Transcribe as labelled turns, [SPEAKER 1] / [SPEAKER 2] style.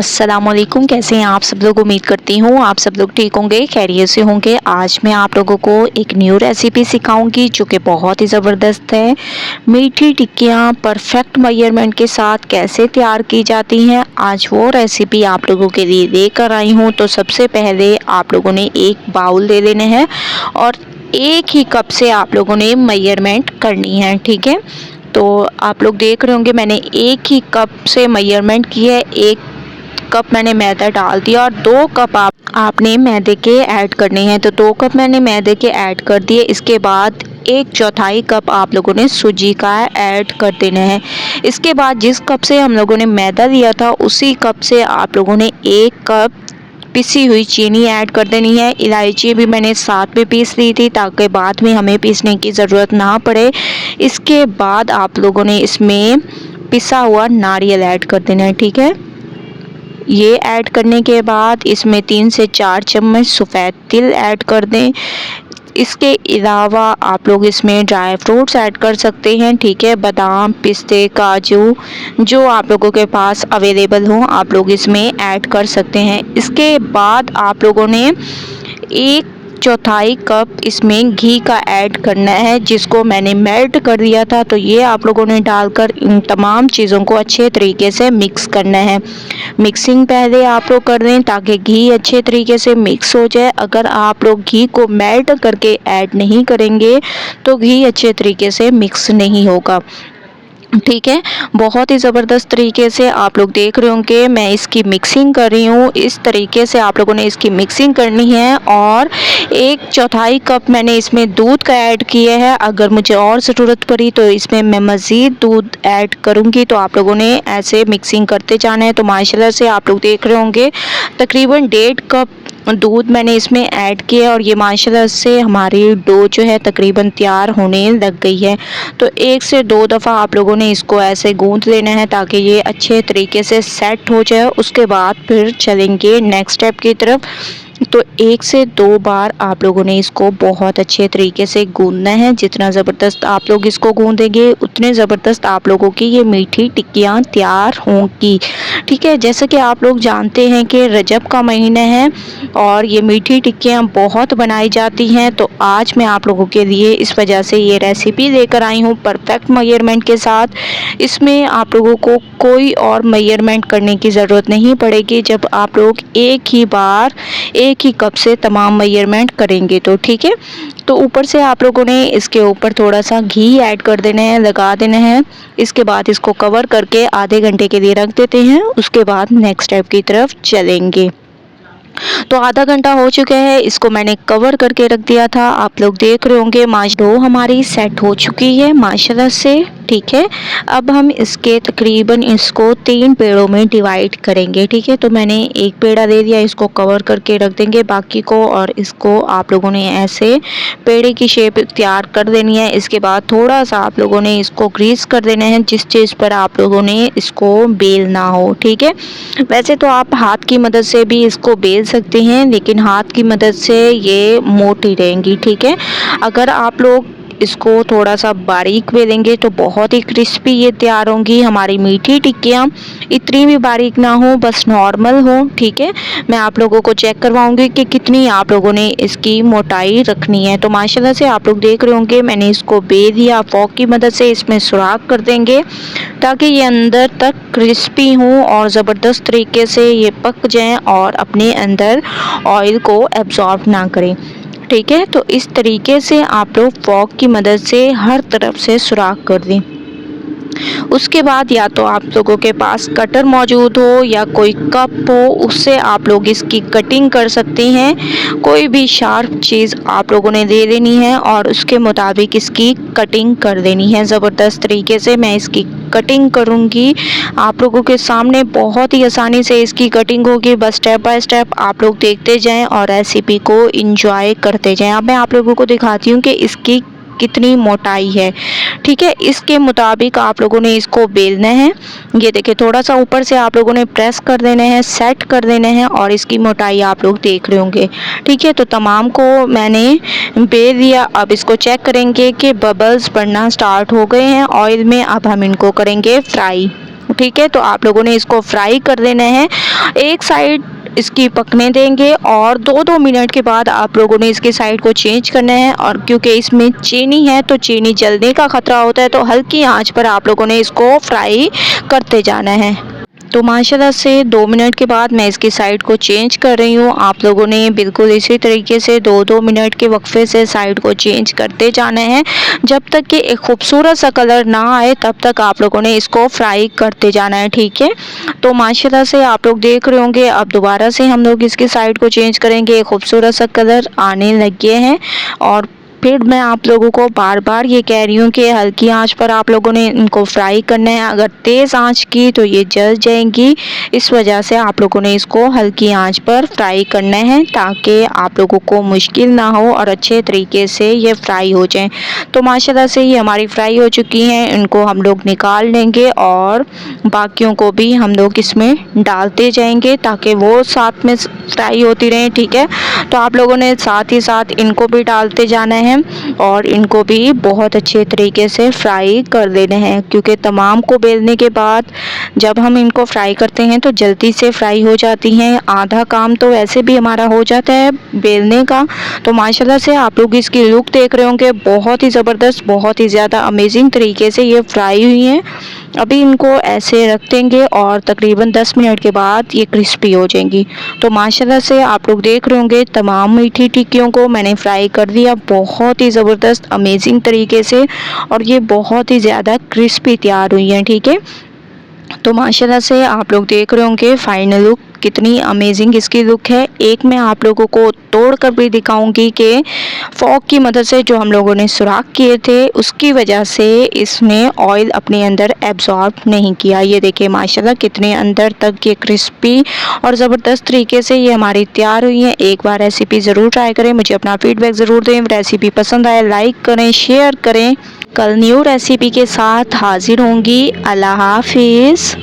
[SPEAKER 1] अस्सलामुअलैकुम। कैसे हैं आप सब लोग? उम्मीद करती हूँ आप सब लोग ठीक होंगे, खैरियत से होंगे। आज मैं आप लोगों को एक न्यू रेसिपी सिखाऊंगी जो कि बहुत ही ज़बरदस्त है। मीठी टिक्कियाँ परफेक्ट मेजरमेंट के साथ कैसे तैयार की जाती हैं, आज वो रेसिपी आप लोगों के लिए लेकर आई हूँ। तो सबसे पहले आप लोगों ने एक बाउल ले लेने हैं और एक ही कप से आप लोगों ने मेजरमेंट करनी है, ठीक है। तो आप लोग देख रहे होंगे मैंने एक ही कप से मेजरमेंट की है। एक कप मैंने मैदा डाल दिया और 2 कप आपने मैदे के ऐड करने हैं। तो 2 कप मैंने मैदे के ऐड कर दिए। इसके बाद 1/4 कप आप लोगों ने सूजी का ऐड कर देना है। इसके बाद जिस कप से हम लोगों ने मैदा लिया था उसी कप से आप लोगों ने 1 कप पिसी हुई चीनी ऐड कर देनी है। इलायची भी मैंने साथ में पीस ली थी ताकि बाद में हमें पीसने की ज़रूरत ना पड़े। इसके बाद आप लोगों ने इसमें पिसा हुआ नारियल ऐड कर देना है, ठीक है। ये ऐड करने के बाद इसमें 3 से 4 चम्मच सफ़ेद तिल ऐड कर दें। इसके अलावा आप लोग इसमें ड्राई फ्रूट्स ऐड कर सकते हैं, ठीक है। बादाम, पिस्ते, काजू जो आप लोगों के पास अवेलेबल हो आप लोग इसमें ऐड कर सकते हैं। इसके बाद आप लोगों ने 1/4 कप इसमें घी का ऐड करना है जिसको मैंने मेल्ट कर दिया था। तो ये आप लोगों ने डालकर इन तमाम चीज़ों को अच्छे तरीके से मिक्स करना है। मिक्सिंग पहले आप लोग कर दें ताकि घी अच्छे तरीके से मिक्स हो जाए। अगर आप लोग घी को मेल्ट करके ऐड नहीं करेंगे तो घी अच्छे तरीके से मिक्स नहीं होगा, ठीक है। बहुत ही ज़बरदस्त तरीके से आप लोग देख रहे होंगे मैं इसकी मिक्सिंग कर रही हूँ। इस तरीके से आप लोगों ने इसकी मिक्सिंग करनी है। और 1/4 कप मैंने इसमें दूध का ऐड किया है। अगर मुझे और ज़रूरत पड़ी तो इसमें मैं मज़ीद दूध ऐड करूँगी। तो आप लोगों ने ऐसे मिक्सिंग करते जाना है। तो माशाल्लाह से आप लोग देख रहे होंगे तकरीबन 1.5 कप दूध मैंने इसमें ऐड किया और ये माशाल्लाह से हमारी डो जो है तकरीबन तैयार होने लग गई है। तो 1 से 2 दफ़ा आप लोगों ने इसको ऐसे गूंथ लेना है ताकि ये अच्छे तरीके से सेट हो जाए। उसके बाद फिर चलेंगे नेक्स्ट स्टेप की तरफ। तो 1 से 2 बार आप लोगों ने इसको बहुत अच्छे तरीके से गूंदना है। जितना ज़बरदस्त आप लोग इसको गूंदेंगे उतने ज़बरदस्त आप लोगों की ये मीठी टिक्कियाँ तैयार होंगी, ठीक है। जैसे कि आप लोग जानते हैं कि रजब का महीना है और ये मीठी टिक्कियाँ बहुत बनाई जाती हैं। तो आज मैं आप लोगों के लिए इस वजह से ये रेसिपी लेकर आई हूँ परफेक्ट मेजरमेंट के साथ। इसमें आप लोगों को कोई और मेजरमेंट करने की ज़रूरत नहीं पड़ेगी जब आप लोग एक ही बार एक ही कप से तमाम मेजरमेंट करेंगे तो, ठीक है। तो ऊपर से आप लोगों ने इसके ऊपर थोड़ा सा घी ऐड कर देना है, लगा देना है। इसके बाद इसको कवर करके आधे घंटे के लिए रख देते हैं। उसके बाद नेक्स्ट स्टेप की तरफ चलेंगे। तो आधा घंटा हो चुका है, इसको मैंने कवर करके रख दिया था। आप लोग देख रहे होंगे डो हमारी सेट हो चुकी है माशाल्लाह से, ठीक है। अब हम इसके तकरीबन इसको 3 पेड़ों में डिवाइड करेंगे, ठीक है। तो मैंने एक पेड़ा ले लिया, इसको कवर करके रख देंगे बाकी को। और इसको आप लोगों ने ऐसे पेड़े की शेप तैयार कर देनी है। इसके बाद थोड़ा सा आप लोगों ने इसको ग्रीस कर देना है जिस चीज़ पर आप लोगों ने इसको बेलना हो, ठीक है। वैसे तो आप हाथ की मदद से भी इसको बेल सकते हैं लेकिन हाथ की मदद से ये मोटी रहेंगी, ठीक है। अगर आप लोग इसको थोड़ा सा बारीक बेलेंगे तो बहुत ही क्रिस्पी ये तैयार होंगी हमारी मीठी टिक्कियाँ। इतनी भी बारीक ना हो, बस नॉर्मल हो, ठीक है। मैं आप लोगों को चेक करवाऊंगी कि कितनी आप लोगों ने इसकी मोटाई रखनी है। तो माशाल्लाह से आप लोग देख रहे होंगे मैंने इसको बेल दिया। फोक की मदद से इसमें सुराख कर देंगे ताकि ये अंदर तक क्रिस्पी हों और ज़बरदस्त तरीके से ये पक जाएं और अपने अंदर ऑयल को एब्जॉर्ब ना करें, ठीक है। तो इस तरीके से आप लोग फोक की मदद से हर तरफ से सुराख कर दें। उसके बाद या तो आप लोगों के पास कटर मौजूद हो या कोई कप हो, उससे आप लोग इसकी कटिंग कर सकते हैं। कोई भी शार्प चीज़ आप लोगों ने ले लेनी है और उसके मुताबिक इसकी कटिंग कर देनी है। ज़बरदस्त तरीके से मैं इसकी कटिंग करूँगी आप लोगों के सामने। बहुत ही आसानी से इसकी कटिंग होगी, बस स्टेप बाय स्टेप आप लोग देखते जाएं और रेसिपी को इंजॉय करते जाएं। अब मैं आप लोगों को दिखाती हूँ कि इसकी कितनी मोटाई है, ठीक है। इसके मुताबिक आप लोगों ने इसको बेलना है। ये देखिए थोड़ा सा ऊपर से आप लोगों ने प्रेस कर देना है, सेट कर देना है और इसकी मोटाई आप लोग देख रहे होंगे, ठीक है। तो तमाम को मैंने बेल दिया। अब इसको चेक करेंगे कि बबल्स बढ़ना स्टार्ट हो गए हैं ऑयल में। अब हम इनको करेंगे फ्राई। ठीक है। तो आप लोगों ने इसको फ्राई कर देना है, एक साइड इसकी पकने देंगे और 2-2 मिनट के बाद आप लोगों ने इसके साइड को चेंज करना है। और क्योंकि इसमें चीनी है तो चीनी जलने का ख़तरा होता है, तो हल्की आंच पर आप लोगों ने इसको फ्राई करते जाना है। तो माशाल्लाह से 2 मिनट के बाद मैं इसकी साइड को चेंज कर रही हूँ। आप लोगों ने बिल्कुल इसी तरीके से 2-2 मिनट के वक्फे से साइड को चेंज करते जाना है, जब तक कि एक खूबसूरत सा कलर ना आए तब तक आप लोगों ने इसको फ्राई करते जाना है, ठीक है। तो माशाल्लाह से आप लोग देख रहे होंगे, अब दोबारा से हम लोग इसकी साइड को चेंज करेंगे, एक खूबसूरत सा कलर आने लग गए हैं। और फिर मैं आप लोगों को बार बार ये कह रही हूँ कि हल्की आंच पर आप लोगों ने इनको फ्राई करना है, अगर तेज़ आंच की तो ये जल जाएंगी। इस वजह से आप लोगों ने इसको हल्की आंच पर फ्राई करना है ताकि आप लोगों को मुश्किल ना हो और अच्छे तरीके से ये फ्राई हो जाएं। तो माशाल्लाह से ये हमारी फ्राई हो चुकी हैं, इनको हम लोग निकाल लेंगे और बाकियों को भी हम लोग इसमें डालते जाएंगे ताकि वो साथ में फ्राई होती रहें, ठीक है। तो आप लोगों ने साथ ही साथ इनको भी डालते जाना है और इनको भी बहुत अच्छे तरीके से फ्राई कर देने हैं, क्योंकि तमाम को बेलने के बाद जब हम इनको फ्राई करते हैं तो जल्दी से फ्राई हो जाती हैं। आधा काम तो वैसे भी हमारा हो जाता है बेलने का। तो माशाल्लाह से आप लोग इसकी लुक देख रहे होंगे, बहुत ही ज़बरदस्त, बहुत ही ज़्यादा अमेजिंग तरीके से ये फ्राई हुई हैं। अभी इनको ऐसे रख देंगे और तकरीबन 10 मिनट के बाद ये क्रिस्पी हो जाएंगी। तो माशाल्लाह से आप लोग देख रहे होंगे, तमाम मीठी टिक्कियों को मैंने फ्राई कर दिया बहुत ही ज़बरदस्त अमेजिंग तरीके से, और ये बहुत ही ज़्यादा क्रिस्पी तैयार हुई हैं, ठीक है। तो माशाल्लाह से आप लोग देख रहे होंगे फाइनल लुक कितनी अमेजिंग इसकी लुक है। एक मैं आप लोगों को तोड़ कर भी दिखाऊंगी कि फॉक की मदद से जो हम लोगों ने सुराख किए थे उसकी वजह से इसने ऑयल अपने अंदर एब्जॉर्ब नहीं किया। ये देखिए माशाल्लाह कितने अंदर तक ये क्रिस्पी और ज़बरदस्त तरीके से ये हमारी तैयार हुई है। एक बार रेसिपी ज़रूर ट्राई करें, मुझे अपना फीडबैक ज़रूर दें। रेसिपी पसंद आए लाइक करें, शेयर करें। कल न्यू रेसिपी के साथ हाजिर होंगी। अल्लाह हाफिज़।